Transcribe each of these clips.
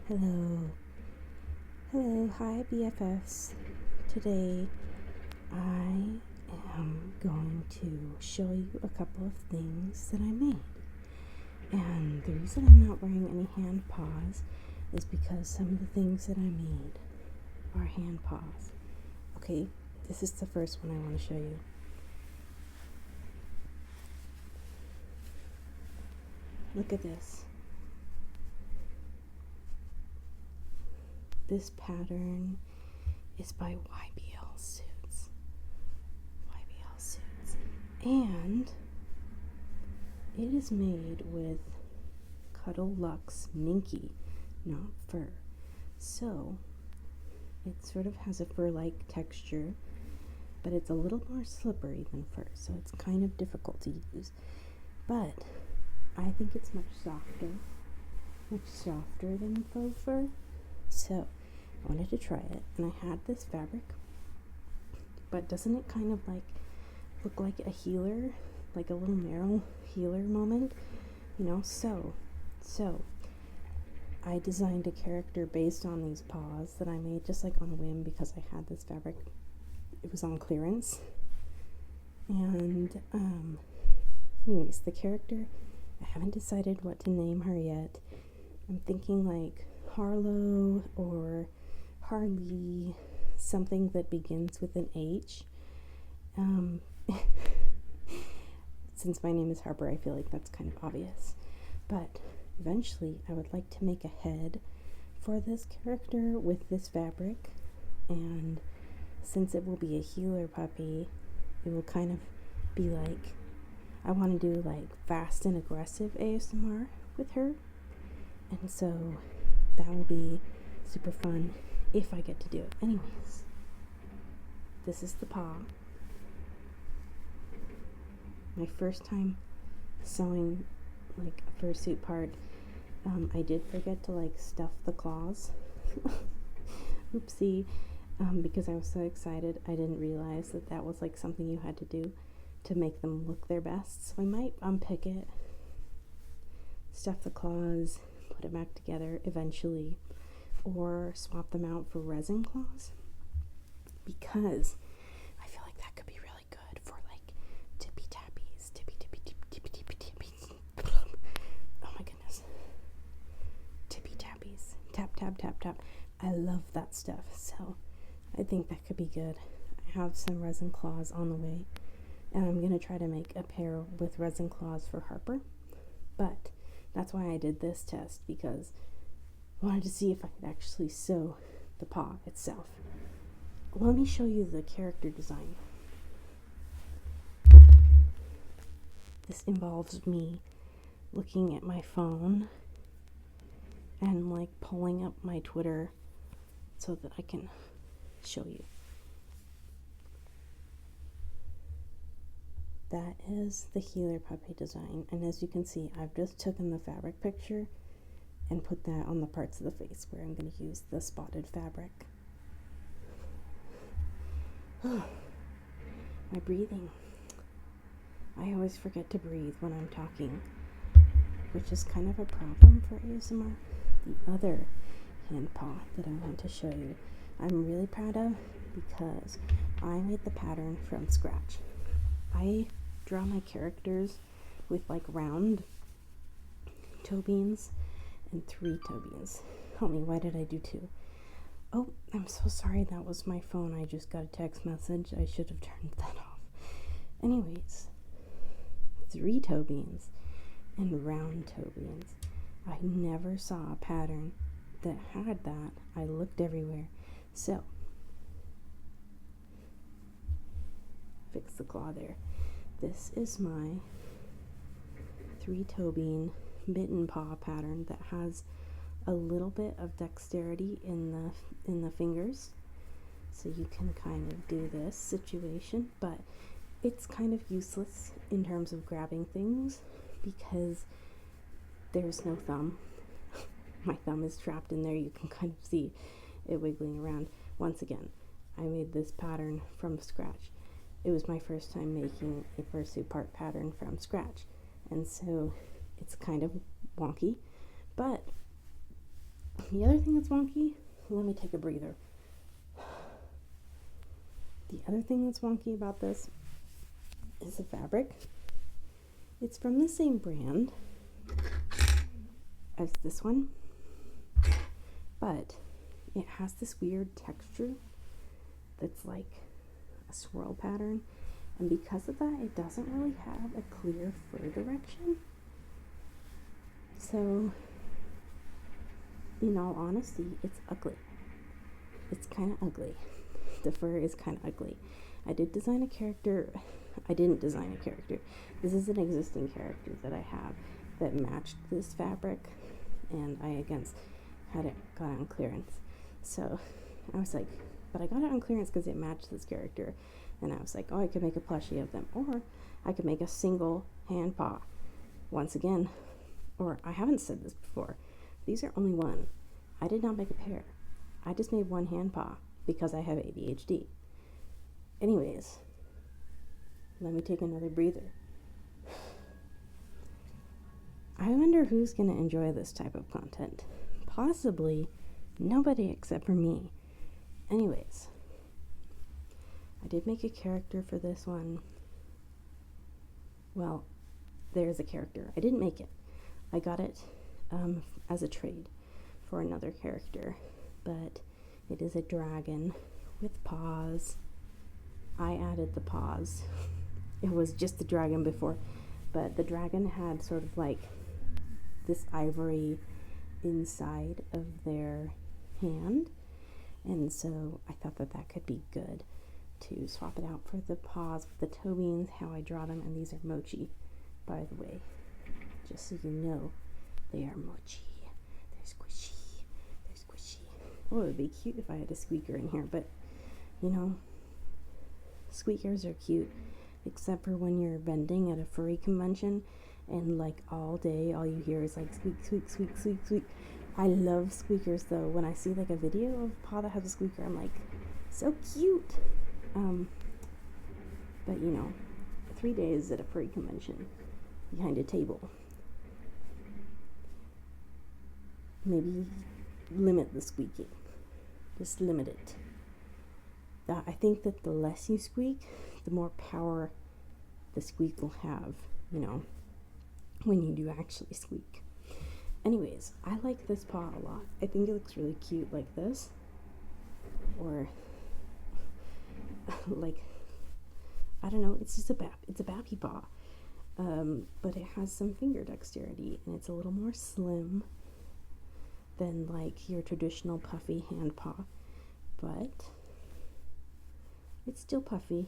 Hello. Hello, hi BFFs. Today I am going to show you a couple of things that I made. And the reason I'm not wearing any hand paws is because some of the things that I made are hand paws. Okay, this is the first one I want to show you. Look at this. This pattern is by YBL Suits. YBL Suits. And it is made with Cuddle Luxe Minky, not fur. So it sort of has a fur-like texture, but it's a little more slippery than fur, so it's kind of difficult to use. But I think it's much softer than faux fur. So I wanted to try it, and I had this fabric, but doesn't it kind of like look like a healer, like a little marrow healer moment, so I designed a character based on these paws that I made just like on a whim because I had this fabric. It was on clearance, and anyways, the character, I haven't decided what to name her yet. I'm thinking like Harlow or Harley, something that begins with an H. Since my name is Harper, I feel like that's kind of obvious. But eventually, I would like to make a head for this character with this fabric. And since it will be a healer puppy, it will kind of be like, I want to do like fast and aggressive ASMR with her. And so that will be super fun if I get to do it. Anyways, this is the paw. My first time sewing like a fursuit part, I did forget to like stuff the claws. Oopsie. Because I was so excited, I didn't realize that was like something you had to do to make them look their best. So I might unpick it, stuff the claws, put it back together eventually, or swap them out for resin claws, because I feel like that could be really good for like tippy tappies, tippy tappies. Oh my goodness, tippy tappies, tap tap tap tap. I love that stuff, so I think that could be good. I have some resin claws on the way, and I'm gonna try to make a pair with resin claws for Harper, but that's why I did this test, because I wanted to see if I could actually sew the paw itself. Let me show you the character design. This involves me looking at my phone and like pulling up my Twitter so that I can show you. That is the healer puppy design, and as you can see, I've just taken the fabric picture and put that on the parts of the face where I'm going to use the spotted fabric. My breathing. I always forget to breathe when I'm talking, which is kind of a problem for ASMR. The other hand paw that I want to show you, I'm really proud of, because I made the pattern from scratch. I draw my characters with like round toe beans and 3 toe beans. Help me, why did I do 2? Oh, I'm so sorry, that was my phone. I just got a text message. I should have turned that off. Anyways, 3 toe beans and round toe beans. I never saw a pattern that had that. I looked everywhere. So, fix the claw there. This is my 3 toe bean mitten paw pattern that has a little bit of dexterity in the fingers, so you can kind of do this situation, but it's kind of useless in terms of grabbing things because there's no thumb. My thumb is trapped in there. You can kind of see it wiggling around. Once again, I made this pattern from scratch. It was my first time making a fursuit part pattern from scratch, and so it's kind of wonky, but The other thing that's wonky, let me take a breather. The other thing that's wonky about this is the fabric. It's from the same brand as this one, but it has this weird texture that's like a swirl pattern, and because of that, it doesn't really have a clear fur direction. So, in all honesty, it's ugly. It's kind of ugly. The fur is kind of ugly. I did design a character. I didn't design a character. This is an existing character that I have that matched this fabric, and I again got it on clearance. So I was like, but I got it on clearance because it matched this character, and I was like, oh, I could make a plushie of them, or I could make a single hand paw. Once again, or I haven't said this before, these are only one. I did not make a pair. I just made one hand paw because I have ADHD. Anyways, let me take another breather. I wonder who's going to enjoy this type of content. Possibly nobody except for me. Anyways, I did make a character for this one. Well, there's a character. I didn't make it. I got it as a trade for another character, but it is a dragon with paws. I added the paws. It was just the dragon before, but the dragon had sort of like this ivory inside of their hand, and so I thought that that could be good to swap it out for the paws with the toe beans, how I draw them. And these are mochi, by the way, just so you know, they are mochi. They're squishy. They're squishy. Oh, it would be cute if I had a squeaker in here, but you know, squeakers are cute, except for when you're vending at a furry convention and like all day all you hear is like squeak, squeak, squeak, squeak, squeak. I love squeakers though. When I see like a video of a paw that has a squeaker, I'm like, so cute. But you know, 3 days at a furry convention behind a table. Maybe limit the squeaking. Just limit it. I think that the less you squeak, the more power the squeak will have, you know, when you do actually squeak. Anyways, I like this paw a lot. I think it looks really cute like this, or like, I don't know, it's just it's a baby paw, but it has some finger dexterity, and it's a little more slim than like your traditional puffy hand paw, but it's still puffy,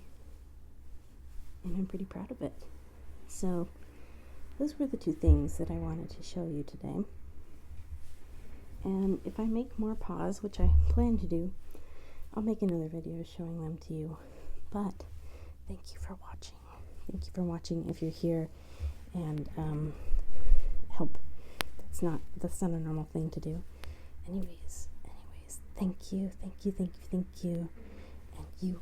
and I'm pretty proud of it. So those were the two things that I wanted to show you today. And if I make more paws, which I plan to do, I'll make another video showing them to you. But thank you for watching. Thank you for watching if you're here, and help. That's not a normal thing to do. Anyways, thank you. And you